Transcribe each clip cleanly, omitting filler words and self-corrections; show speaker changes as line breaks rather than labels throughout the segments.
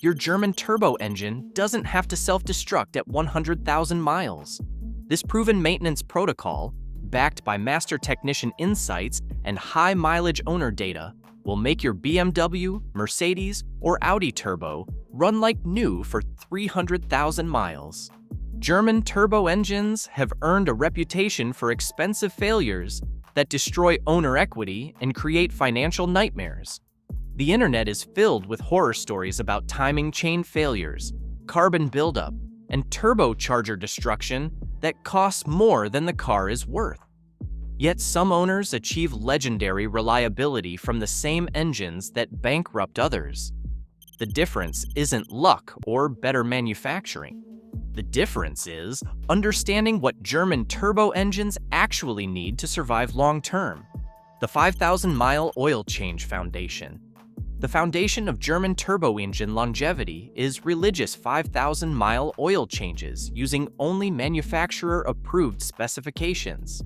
your German turbo engine doesn't have to self-destruct at 100,000 miles. This proven maintenance protocol, backed by master technician insights and high-mileage owner data, will make your BMW, Mercedes, or Audi turbo run like new for 300,000 miles. German turbo engines have earned a reputation for expensive failures that destroy owner equity and create financial nightmares. The internet is filled with horror stories about timing chain failures, carbon buildup, and turbocharger destruction that costs more than the car is worth. Yet some owners achieve legendary reliability from the same engines that bankrupt others. The difference isn't luck or better manufacturing. The difference is understanding what German turbo engines actually need to survive long-term. The 5,000-mile oil change foundation. The foundation of German turbo engine longevity is religious 5,000-mile oil changes using only manufacturer-approved specifications.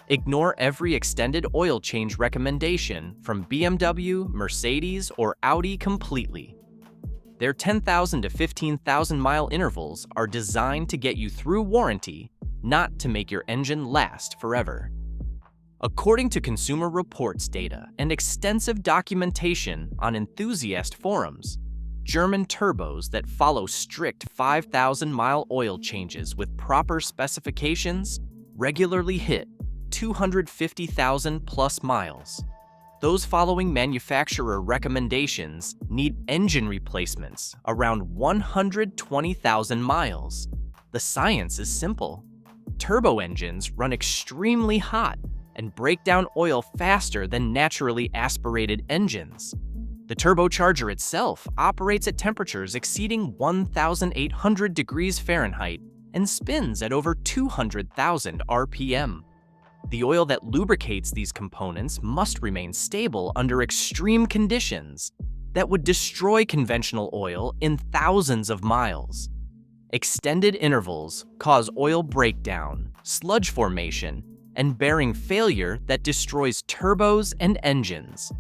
Ignore every extended oil change recommendation from BMW, Mercedes, or Audi completely. Their 10,000 to 15,000 mile intervals are designed to get you through warranty, not to make your engine last forever. According to Consumer Reports data and extensive documentation on enthusiast forums, German turbos that follow strict 5,000-mile oil changes with proper specifications regularly hit 250,000 plus miles. Those following manufacturer recommendations need engine replacements around 120,000 miles. The science is simple. Turbo engines run extremely hot and break down oil faster than naturally aspirated engines. The turbocharger itself operates at temperatures exceeding 1,800 degrees Fahrenheit and spins at over 200,000 RPM. The oil that lubricates these components must remain stable under extreme conditions that would destroy conventional oil in thousands of miles. Extended intervals cause oil breakdown, sludge formation, and bearing failure that destroys turbos and engines.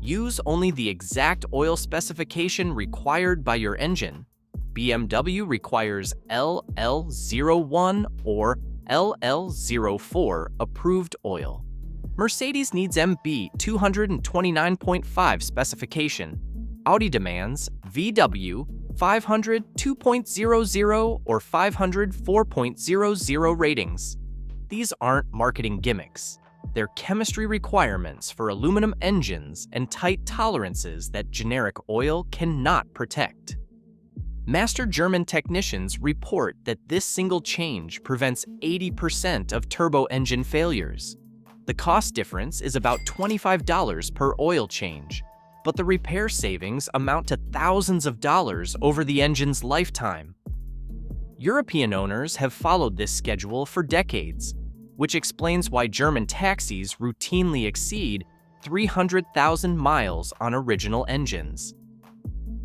Use only the exact oil specification required by your engine. BMW requires LL01 or LL04 approved oil. Mercedes needs MB 229.5 specification. Audi demands VW 500 2.00 or 500 4.00 ratings. These aren't marketing gimmicks. They're chemistry requirements for aluminum engines and tight tolerances that generic oil cannot protect. Master German technicians report that this single change prevents 80% of turbo engine failures. The cost difference is about $25 per oil change, but the repair savings amount to thousands of dollars over the engine's lifetime. European owners have followed this schedule for decades, which explains why German taxis routinely exceed 300,000 miles on original engines.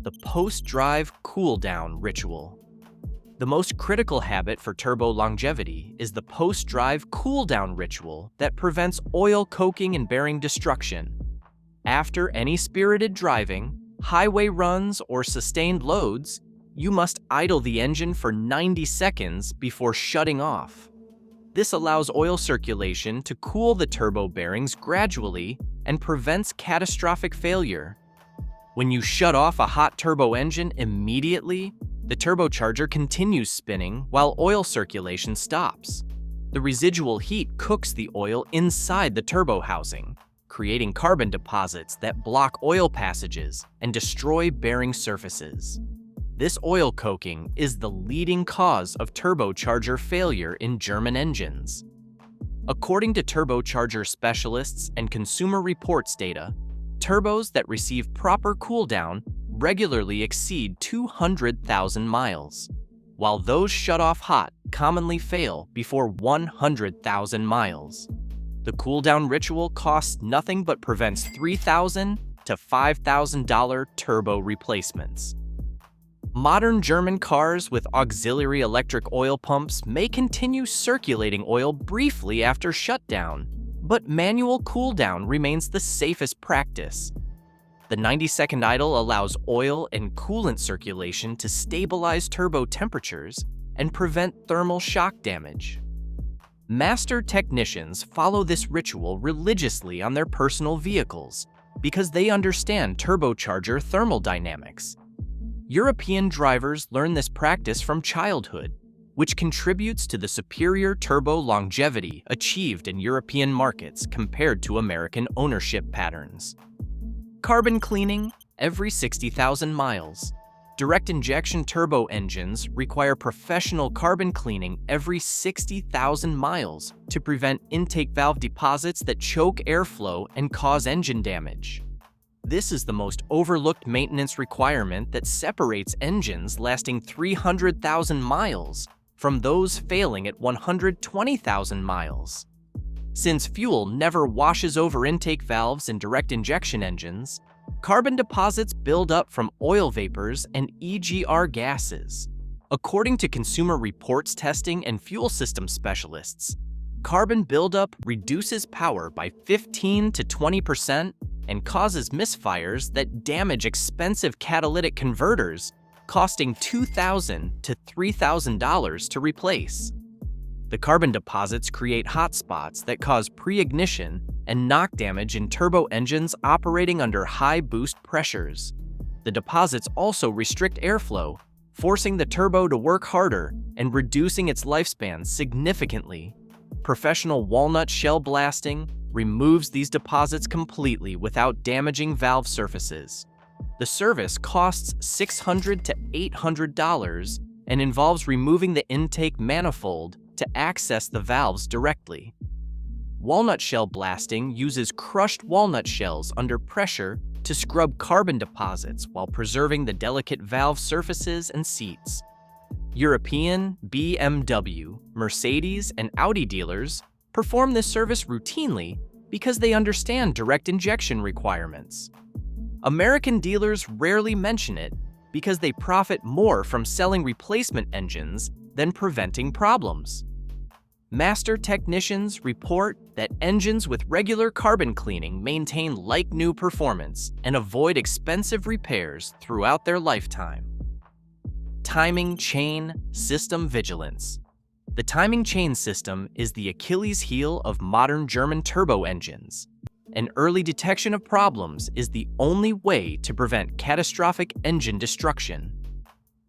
The post-drive cool-down ritual. The most critical habit for turbo longevity is the post-drive cool-down ritual that prevents oil coking and bearing destruction. After any spirited driving, highway runs, or sustained loads, you must idle the engine for 90 seconds before shutting off. This allows oil circulation to cool the turbo bearings gradually and prevents catastrophic failure. When you shut off a hot turbo engine immediately, the turbocharger continues spinning while oil circulation stops. The residual heat cooks the oil inside the turbo housing, creating carbon deposits that block oil passages and destroy bearing surfaces. This oil coking is the leading cause of turbocharger failure in German engines. According to turbocharger specialists and Consumer Reports data, turbos that receive proper cooldown regularly exceed 200,000 miles, while those shut off hot commonly fail before 100,000 miles. The cooldown ritual costs nothing but prevents $3,000 to $5,000 turbo replacements. Modern German cars with auxiliary electric oil pumps may continue circulating oil briefly after shutdown, but manual cooldown remains the safest practice. The 90-second idle allows oil and coolant circulation to stabilize turbo temperatures and prevent thermal shock damage. Master technicians follow this ritual religiously on their personal vehicles because they understand turbocharger thermodynamics. European drivers learn this practice from childhood, which contributes to the superior turbo longevity achieved in European markets compared to American ownership patterns. Carbon cleaning every 60,000 miles. Direct injection turbo engines require professional carbon cleaning every 60,000 miles to prevent intake valve deposits that choke airflow and cause engine damage. This is the most overlooked maintenance requirement that separates engines lasting 300,000 miles from those failing at 120,000 miles. Since fuel never washes over intake valves in direct injection engines, carbon deposits build up from oil vapors and EGR gases. According to Consumer Reports testing and fuel system specialists, carbon buildup reduces power by 15 to 20% and causes misfires that damage expensive catalytic converters, costing $2,000 to $3,000 to replace. The carbon deposits create hotspots that cause pre-ignition and knock damage in turbo engines operating under high boost pressures. The deposits also restrict airflow, forcing the turbo to work harder and reducing its lifespan significantly. Professional walnut shell blasting removes these deposits completely without damaging valve surfaces. The service costs $600 to $800 and involves removing the intake manifold to access the valves directly. Walnut shell blasting uses crushed walnut shells under pressure to scrub carbon deposits while preserving the delicate valve surfaces and seats. European, BMW, Mercedes, and Audi dealers perform this service routinely because they understand direct injection requirements. American dealers rarely mention it because they profit more from selling replacement engines than preventing problems. Master technicians report that engines with regular carbon cleaning maintain like-new performance and avoid expensive repairs throughout their lifetime. Timing chain system vigilance. The timing chain system is the Achilles heel of modern German turbo engines. An early detection of problems is the only way to prevent catastrophic engine destruction.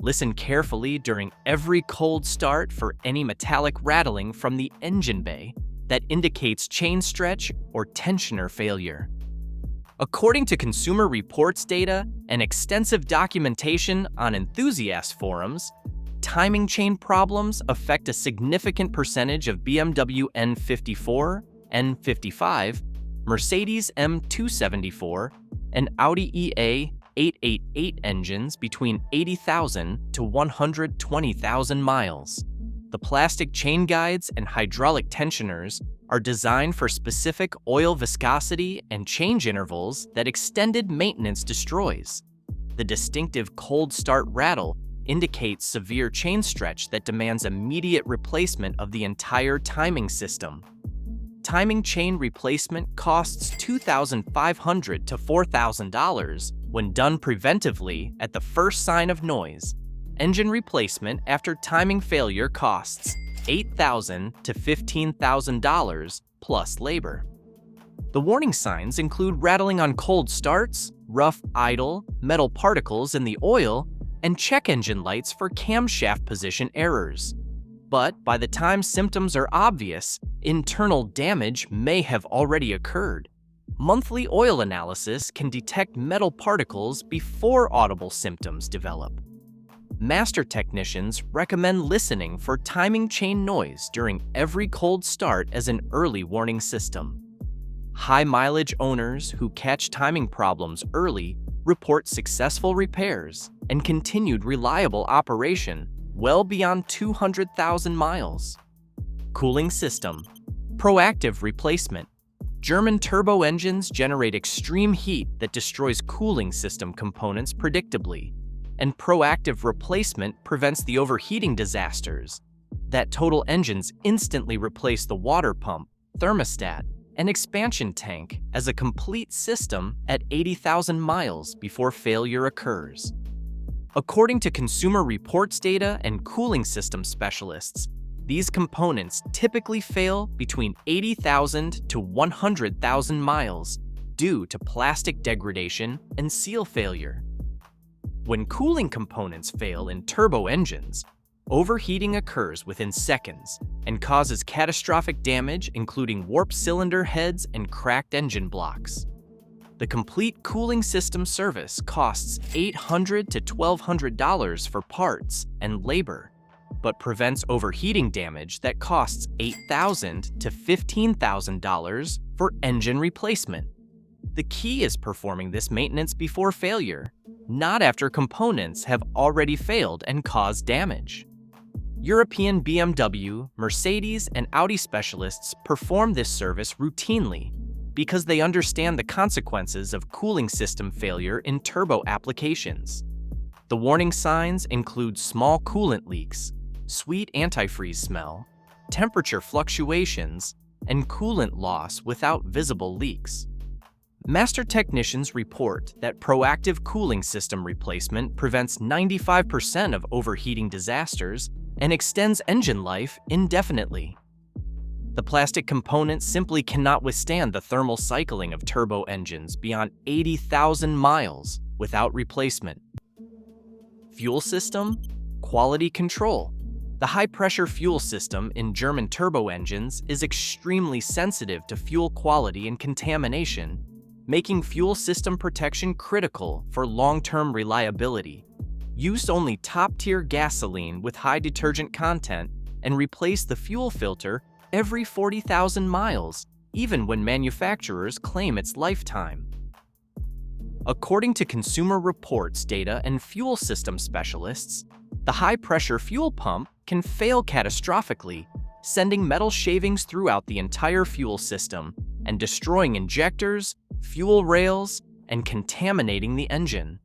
Listen carefully during every cold start for any metallic rattling from the engine bay that indicates chain stretch or tensioner failure. According to Consumer Reports data and extensive documentation on enthusiast forums, timing chain problems affect a significant percentage of BMW N54, N55, Mercedes M274, and Audi EA888 engines between 80,000 to 120,000 miles. The plastic chain guides and hydraulic tensioners are designed for specific oil viscosity and change intervals that extended maintenance destroys. The distinctive cold start rattle indicates severe chain stretch that demands immediate replacement of the entire timing system. Timing chain replacement costs $2,500 to $4,000 when done preventively at the first sign of noise. Engine replacement after timing failure costs $8,000 to $15,000 plus labor. The warning signs include rattling on cold starts, rough idle, metal particles in the oil, and check engine lights for camshaft position errors. But by the time symptoms are obvious, internal damage may have already occurred. Monthly oil analysis can detect metal particles before audible symptoms develop. Master technicians recommend listening for timing chain noise during every cold start as an early warning system. High-mileage owners who catch timing problems early report successful repairs and continued reliable operation well beyond 200,000 miles. Cooling system. Proactive replacement. German turbo engines generate extreme heat that destroys cooling system components predictably, and proactive replacement prevents the overheating disasters that total engines instantly replace the water pump, thermostat, and expansion tank as a complete system at 80,000 miles before failure occurs. According to consumer reports data and cooling system specialists, these components typically fail between 80,000 to 100,000 miles due to plastic degradation and seal failure. When cooling components fail in turbo engines, overheating occurs within seconds and causes catastrophic damage, including warped cylinder heads and cracked engine blocks. The complete cooling system service costs $800 to $1,200 for parts and labor, but prevents overheating damage that costs $8,000 to $15,000 for engine replacement. The key is performing this maintenance before failure, not after components have already failed and caused damage. European BMW, Mercedes, and Audi specialists perform this service routinely because they understand the consequences of cooling system failure in turbo applications. The warning signs include small coolant leaks, sweet antifreeze smell, temperature fluctuations, and coolant loss without visible leaks. Master technicians report that proactive cooling system replacement prevents 95% of overheating disasters and extends engine life indefinitely. The plastic components simply cannot withstand the thermal cycling of turbo engines beyond 80,000 miles without replacement. Fuel system, quality control. The high-pressure fuel system in German turbo engines is extremely sensitive to fuel quality and contamination, making fuel system protection critical for long-term reliability. Use only top-tier gasoline with high detergent content and replace the fuel filter every 40,000 miles, even when manufacturers claim its lifetime. According to consumer reports data and fuel system specialists, the high-pressure fuel pump can fail catastrophically, sending metal shavings throughout the entire fuel system and destroying injectors, fuel rails, and contaminating the engine.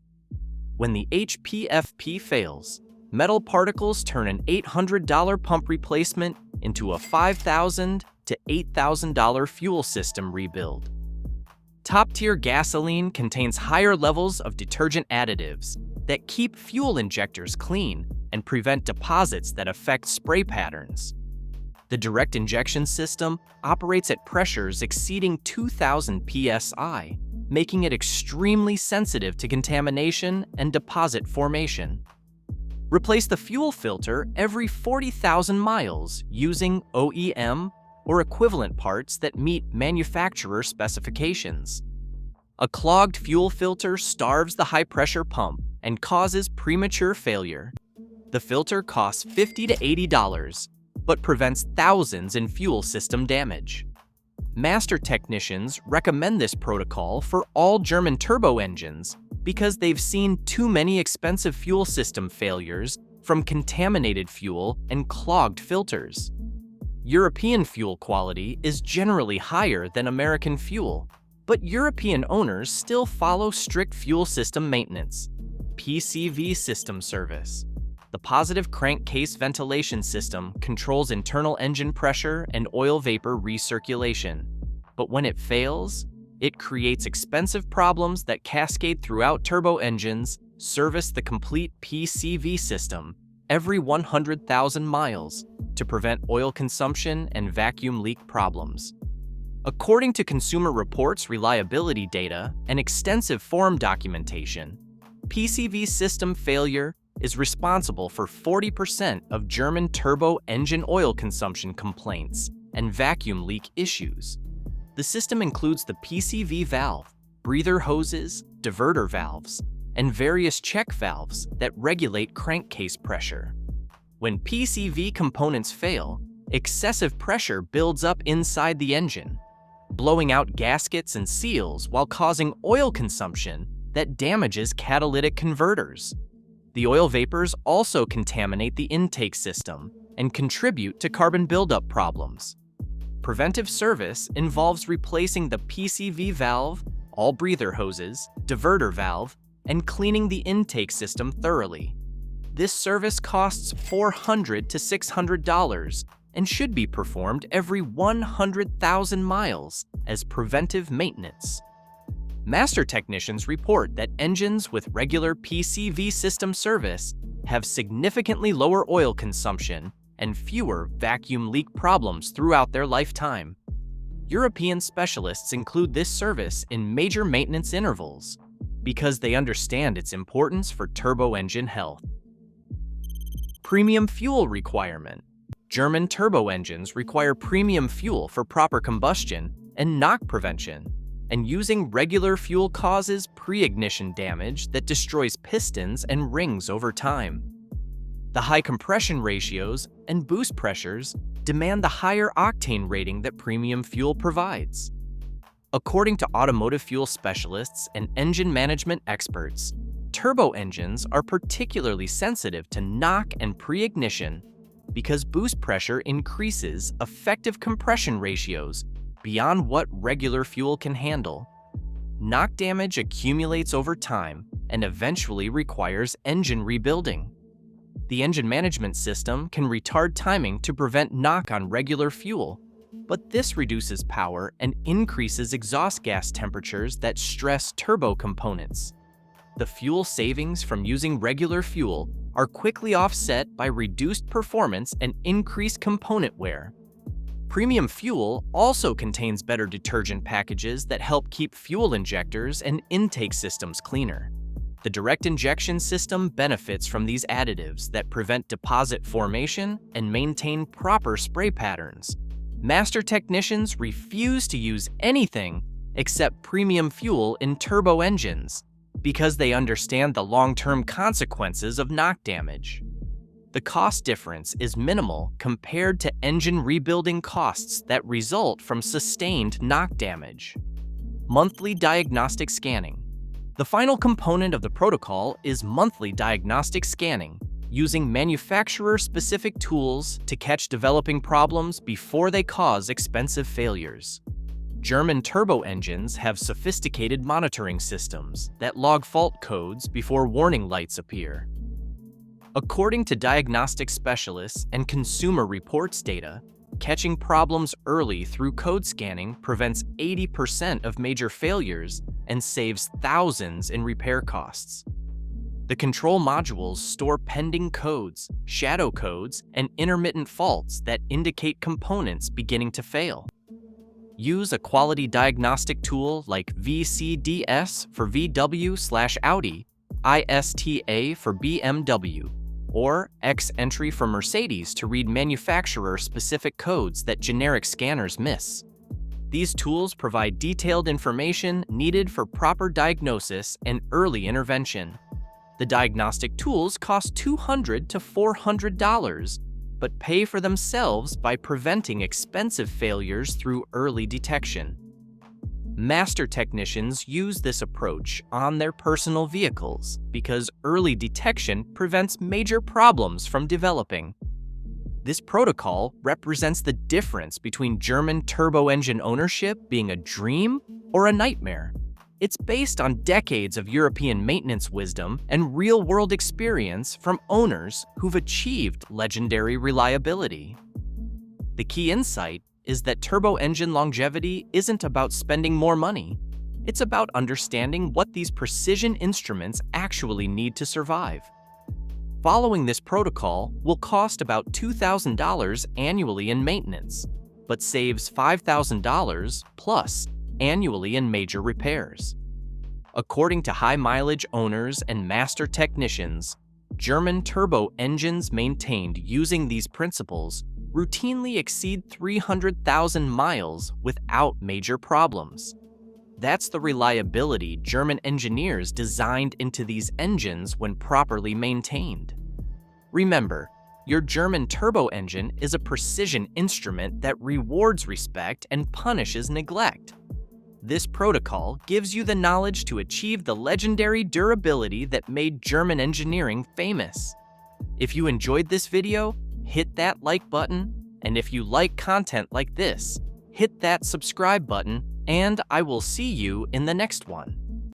When the HPFP fails, metal particles turn an $800 pump replacement into a $5,000 to $8,000 fuel system rebuild. Top-tier gasoline contains higher levels of detergent additives that keep fuel injectors clean and prevent deposits that affect spray patterns. The direct injection system operates at pressures exceeding 2,000 psi, making it extremely sensitive to contamination and deposit formation. Replace the fuel filter every 40,000 miles using OEM or equivalent parts that meet manufacturer specifications. A clogged fuel filter starves the high-pressure pump and causes premature failure. The filter costs $50 to $80, but prevents thousands in fuel system damage. Master technicians recommend this protocol for all German turbo engines because they've seen too many expensive fuel system failures from contaminated fuel and clogged filters. European fuel quality is generally higher than American fuel, but European owners still follow strict fuel system maintenance. PCV system service. The positive crankcase ventilation system controls internal engine pressure and oil vapor recirculation. But when it fails, it creates expensive problems that cascade throughout turbo engines. Service the complete PCV system every 100,000 miles to prevent oil consumption and vacuum leak problems. According to Consumer Reports reliability data and extensive forum documentation, PCV system failure is responsible for 40% of German turbo engine oil consumption complaints and vacuum leak issues. The system includes the PCV valve, breather hoses, diverter valves, and various check valves that regulate crankcase pressure. When PCV components fail, excessive pressure builds up inside the engine, blowing out gaskets and seals while causing oil consumption that damages catalytic converters. The oil vapors also contaminate the intake system and contribute to carbon buildup problems. Preventive service involves replacing the PCV valve, all breather hoses, diverter valve, and cleaning the intake system thoroughly. This service costs $400 to $600 and should be performed every 100,000 miles as preventive maintenance. Master technicians report that engines with regular PCV system service have significantly lower oil consumption and fewer vacuum leak problems throughout their lifetime. European specialists include this service in major maintenance intervals because they understand its importance for turbo engine health. Premium fuel requirement. German turbo engines require premium fuel for proper combustion and knock prevention, and using regular fuel causes pre-ignition damage that destroys pistons and rings over time. The high compression ratios and boost pressures demand the higher octane rating that premium fuel provides. According to automotive fuel specialists and engine management experts, turbo engines are particularly sensitive to knock and pre-ignition because boost pressure increases effective compression ratios beyond what regular fuel can handle. Knock damage accumulates over time and eventually requires engine rebuilding. The engine management system can retard timing to prevent knock on regular fuel, but this reduces power and increases exhaust gas temperatures that stress turbo components. The fuel savings from using regular fuel are quickly offset by reduced performance and increased component wear. Premium fuel also contains better detergent packages that help keep fuel injectors and intake systems cleaner. The direct injection system benefits from these additives that prevent deposit formation and maintain proper spray patterns. Master technicians refuse to use anything except premium fuel in turbo engines because they understand the long-term consequences of knock damage. The cost difference is minimal compared to engine rebuilding costs that result from sustained knock damage. Monthly diagnostic scanning. The final component of the protocol is monthly diagnostic scanning, using manufacturer-specific tools to catch developing problems before they cause expensive failures. German turbo engines have sophisticated monitoring systems that log fault codes before warning lights appear. According to diagnostic specialists and Consumer Reports data, catching problems early through code scanning prevents 80% of major failures and saves thousands in repair costs. The control modules store pending codes, shadow codes, and intermittent faults that indicate components beginning to fail. Use a quality diagnostic tool like VCDS for VW/Audi, ISTA for BMW, or X-Entry for Mercedes to read manufacturer-specific codes that generic scanners miss. These tools provide detailed information needed for proper diagnosis and early intervention. The diagnostic tools cost $200 to $400, but pay for themselves by preventing expensive failures through early detection. Master technicians use this approach on their personal vehicles because early detection prevents major problems from developing. This protocol represents the difference between German turbo engine ownership being a dream or a nightmare. It's based on decades of European maintenance wisdom and real-world experience from owners who've achieved legendary reliability. The key insight is that turbo engine longevity isn't about spending more money. It's about understanding what these precision instruments actually need to survive. Following this protocol will cost about $2,000 annually in maintenance, but saves $5,000 plus annually in major repairs. According to high-mileage owners and master technicians, German turbo engines maintained using these principles routinely exceed 300,000 miles without major problems. That's the reliability German engineers designed into these engines when properly maintained. Remember, your German turbo engine is a precision instrument that rewards respect and punishes neglect. This protocol gives you the knowledge to achieve the legendary durability that made German engineering famous. If you enjoyed this video, hit that like button, and if you like content like this, hit that subscribe button, and I will see you in the next one.